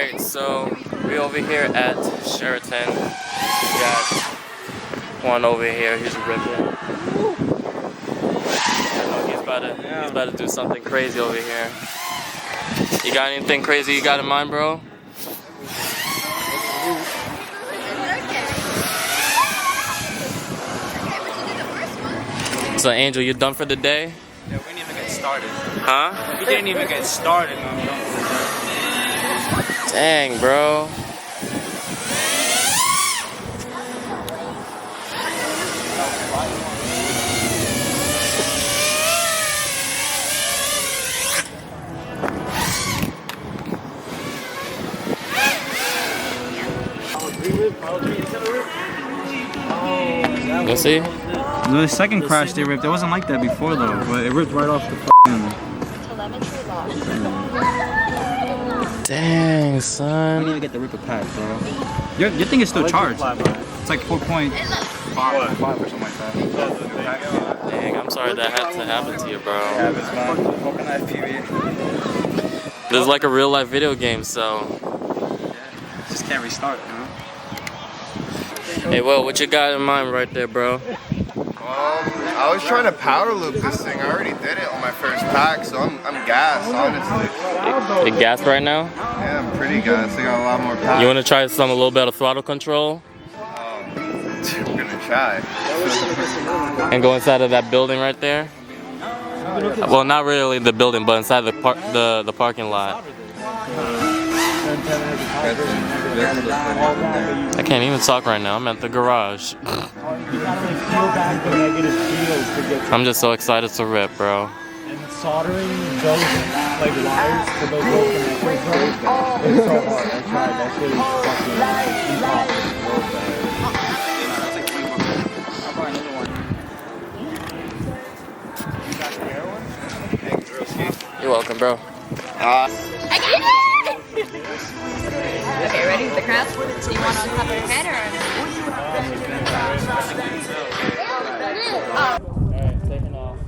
Alright, so we over here at Sheraton. We got one over here, he's ripping. I know he's about to do something crazy over here. You got anything crazy you got in mind, bro? So Angel, you done for the day? Yeah, we didn't even get started. Huh? We didn't even get started. Dang, bro. Let's see. The second crash they ripped, it wasn't like that before though, but it ripped right off the f***ing... Dang, I son. didn't even get the ripper pack, bro. Your thing is still charged. It's like 4.5 or something like that. Dang, I'm sorry that had to happen to you, bro. Yeah, it's man. Fucking FPV. This is like a real life video game, so. Yeah, just can't restart, you know? Hey, well, what you got in mind right there, bro? I was trying to power loop this thing. I already did it on my first pack, so I'm gassed, honestly. You gassed right now? Yeah, I'm pretty gassed. I got a lot more power. You want to try a little bit of throttle control? We're gonna try. And go inside of that building right there? Well, not really the building, but inside the parking lot. I can't even talk right now. I'm at the garage. I'm just so excited to rip, bro. And soldering those like wires to those little connectors, it's so hard. I tried. That shit is impossible. You're welcome, bro. Okay, ready with the crab? So you want on top of your head or? Alright, taking off.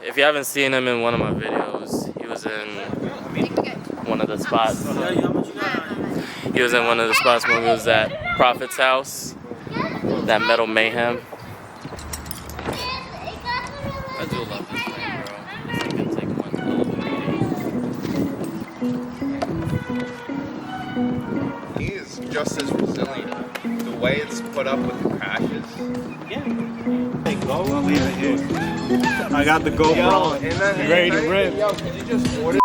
if you haven't seen him in one of my videos, he was in one of the spots. He was in one of the spots when we was at Prophet's house, that Metal Mayhem. I do love this thing, bro. This thing can take one hell of a He is just as resilient. The way it's put up with the crashes. I'll leave it here. I got the GoPro ready to rip. Yo, could you just order?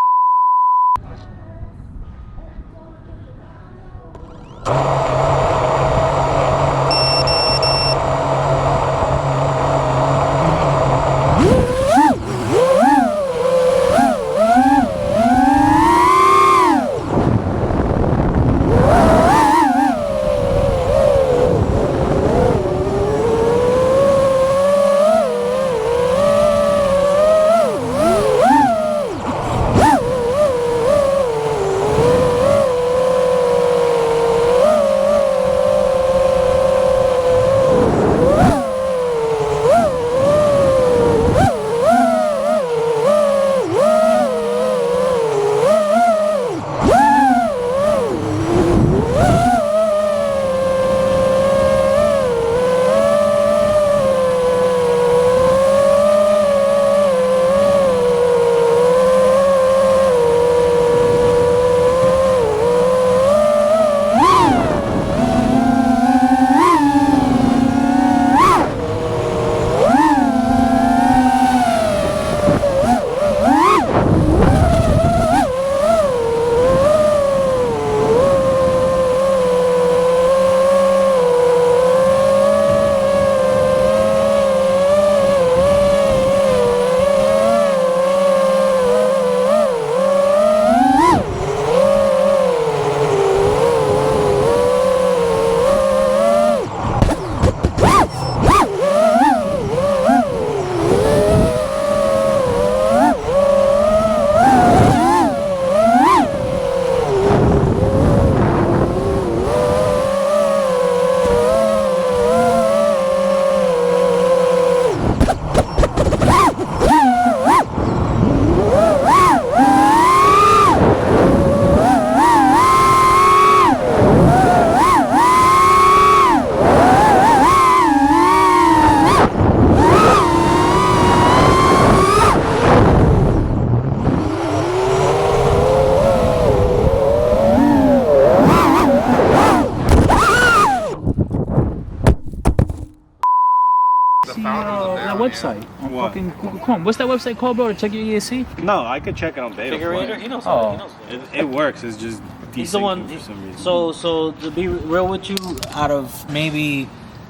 That website. What? Fucking Google Chrome. What's that website called, bro? To check your ESC? No, I could check it on beta. Configurator? He knows. Oh. He knows. It works. It's just He's the one. for some reason. So to be real with you, out of maybe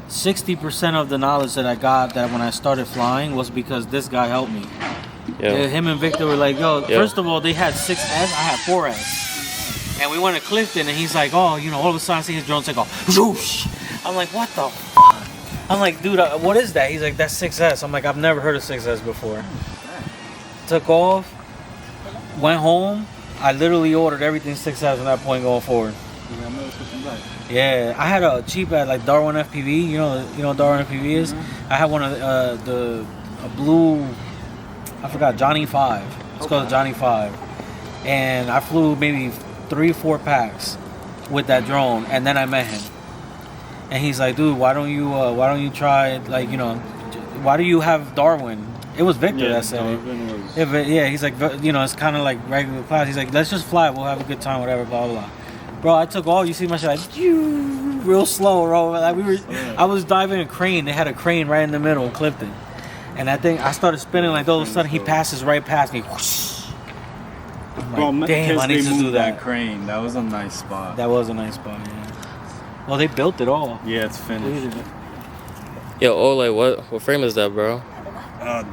60% of the knowledge that I got that when I started flying was because this guy helped me. Yeah. Him and Victor were like, yo, Yeah. first of all, they had 6S, I had 4S. And we went to Clifton and he's like, oh, you know, all of a sudden I see his drone take off. Whoosh! I'm like, what the f? I'm like, dude, what is that? He's like, that's 6S. I'm like, I've never heard of 6S before. Took off, went home. I literally ordered everything 6S from that point going forward. Yeah, I had a cheap at like Darwin FPV. You know what Darwin FPV is? I had one of a blue, I forgot, Johnny 5. It's called Johnny 5. And I flew maybe 3-4 packs with that drone, and then I met him. And he's like, dude, why don't you try, like, you know, why do you have Darwin? It was Victor that said it. Yeah, he's like, you know, it's kind of like regular class. He's like, let's just fly, we'll have a good time, whatever, blah, blah, blah. Bro, I took all, you see my shit, like, real slow, bro. Like, I was diving a crane. They had a crane right in the middle of Clifton. And that thing, I started spinning, like, all of a sudden, he passes right past me. Whoosh. I'm like, damn, I need to do that. Crane. That was a nice spot. That was a nice spot, yeah. Well, they built it all. Yeah, it's finished. Yo, Ole, what frame is that, bro?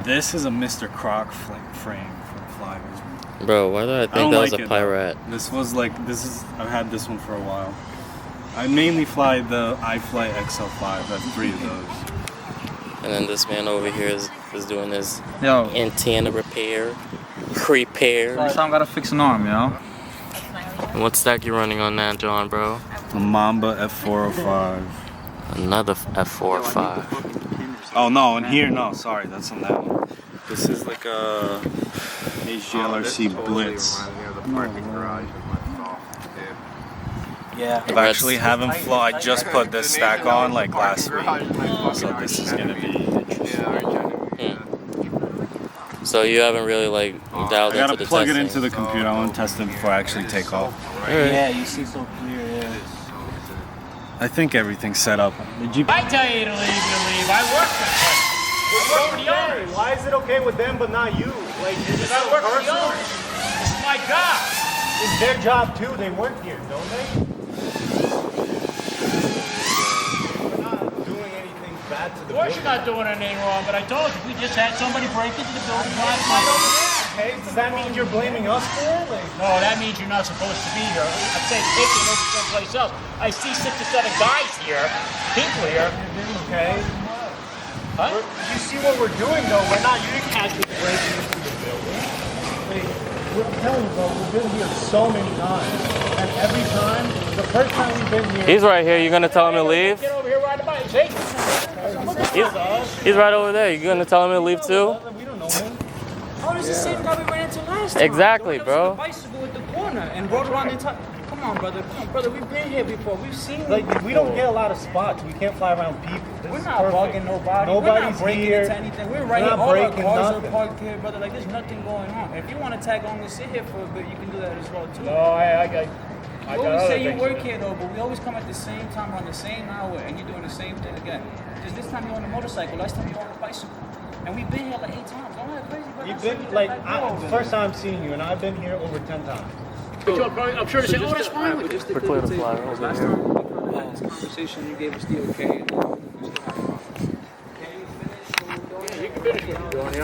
This is a Mr. Croc frame from Flyers. Bro, why did I think that was a Pirate? I've had this one for a while. I mainly fly the iFly XL5. I have 3 of those. And then this man over here is doing his Yo, antenna repair. first time gotta fix an arm, yo. And what stack you running on that, John, bro? The Mamba F405. Another F4 or 5. Oh no, and here, no, sorry, that's on that one. This is like a HGLRC Blitz. Yeah. I actually haven't flown. I just put this stack on like last week, so this is gonna be interesting. So you haven't really like dialed I gotta into the plug testing. it into the computer. I want to test it before I actually take off. Yeah, you see so clear. Yeah. I think everything's set up. The Jeep. I tell you to leave, you leave. I work for the owners. Why is it okay with them but not you? Like, Because I work for the owners. This is my job. it's their job too. They work here, don't they? We're not doing anything bad to Of the course you're not doing anything wrong, but I told you, we just had somebody break into the building last night over there. Okay, does that mean you're blaming us for it? Like, No, that means you're not supposed to be here. I'd say take it over someplace else. I see 6 or 7 guys here, people here. okay. Huh? You see what we're doing though? We're not using actually breaking into the building. Like, I'm telling you, bro, we've been here so many times, and every time, the first time we've been here. He's right here. You gonna tell him to leave? Get over here right about it. See? He's right over there. You gonna tell him to leave too? We don't know him. Oh, this is the same guy we ran into last time. Exactly, The one that bro. was on the bicycle at the corner and rode around the entire. Come on, brother. Come on, brother. We've been here before. We've seen Like, it we don't before. get a lot of spots. We can't fly around people. This We're is not perfect. bugging nobody. We're Nobody's not breaking here. into anything. We're right We're here. not All our breaking cars nothing. are parked here, brother. Like, there's nothing going on. If you want to tag on and sit here for a bit, you can do that as well too. No, I You got always other say you things work to do. here though, but we always come at the same time on the same hour, and you're doing the same thing again. Just this time you're on a motorcycle. Last time you're on a bicycle. And we've been here like 8 times. Don't act crazy, brother. You've been like, first time seeing you, and I've been here over 10 times. I'm sure to say, oh, that's fine with you. Just to We're clear to fly over last here. time we had this conversation, you gave us the okay.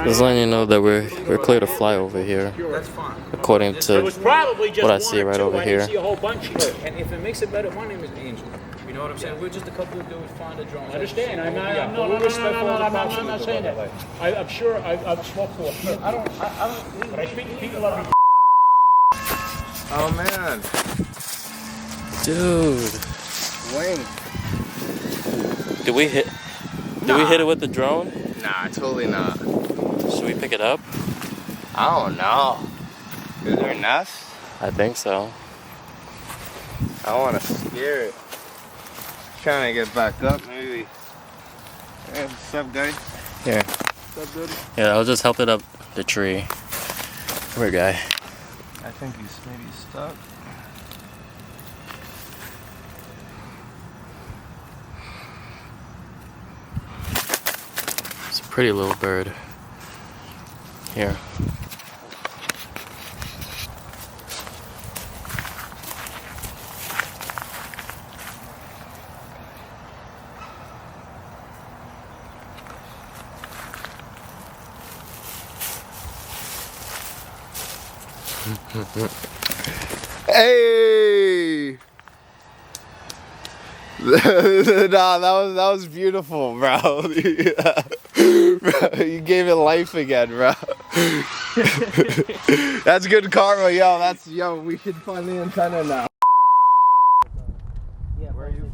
Just letting you know that we're clear to fly over here, That's fine. according It to was probably just what I one see or right two. over I didn't here. see a whole bunch here. And if it makes it better, my name is Angel. You know what I'm saying? We're just a couple of dudes flying the drones. I understand. I'm not, Yeah, no, but no, we're no, respectful no, of the I'm process. not saying that. I'm sure I've spoken to a few. I don't. But I speak to people that are Oh man, Dude, Wayne. did we hit it with the drone? Nah, totally not. Should we pick it up? I don't know. Is there a nest? I think so. I want to scare it. Trying to get back up, maybe. Hey, what's up, guys? Here. What's up, dude? Yeah, I'll just help it up the tree. Come here, guy. I think he's maybe stuck. It's a pretty little bird. Here. Hey! Nah, that was beautiful, bro. Bro, you gave it life again, bro. That's good karma, yo. We should find the antenna now. Where are you?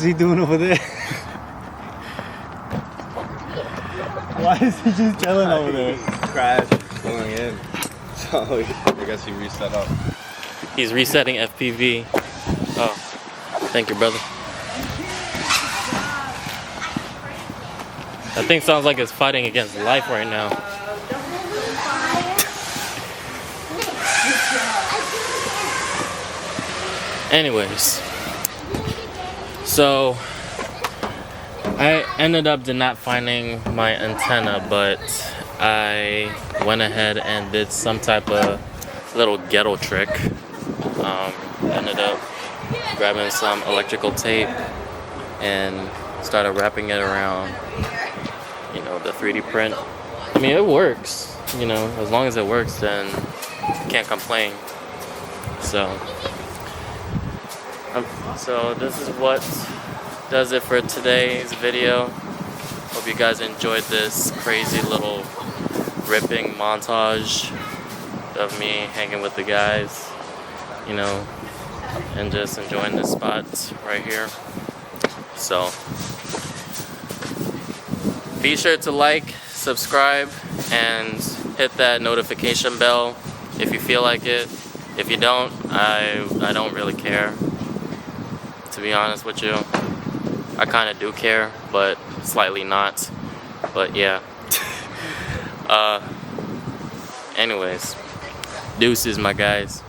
he doing over there? Why is he just chilling over there? Crash going in. So I guess he reset up. He's resetting FPV. Oh, thank you, brother. That thing sounds like it's fighting against life right now. Anyways, so I ended up not finding my antenna, but I went ahead and did some type of little ghetto trick. Ended up grabbing some electrical tape and started wrapping it around, you know, the 3D print. I mean, it works, you know, as long as it works, then you can't complain. So this is what does it for today's video. Hope you guys enjoyed this crazy little ripping montage of me hanging with the guys, you know, and just enjoying this spot right here. So be sure to like, subscribe, and hit that notification bell if you feel like it. If you don't, I don't really care, to be honest with you. I kind of do care, but slightly not. But yeah. Anyways, deuces, my guys.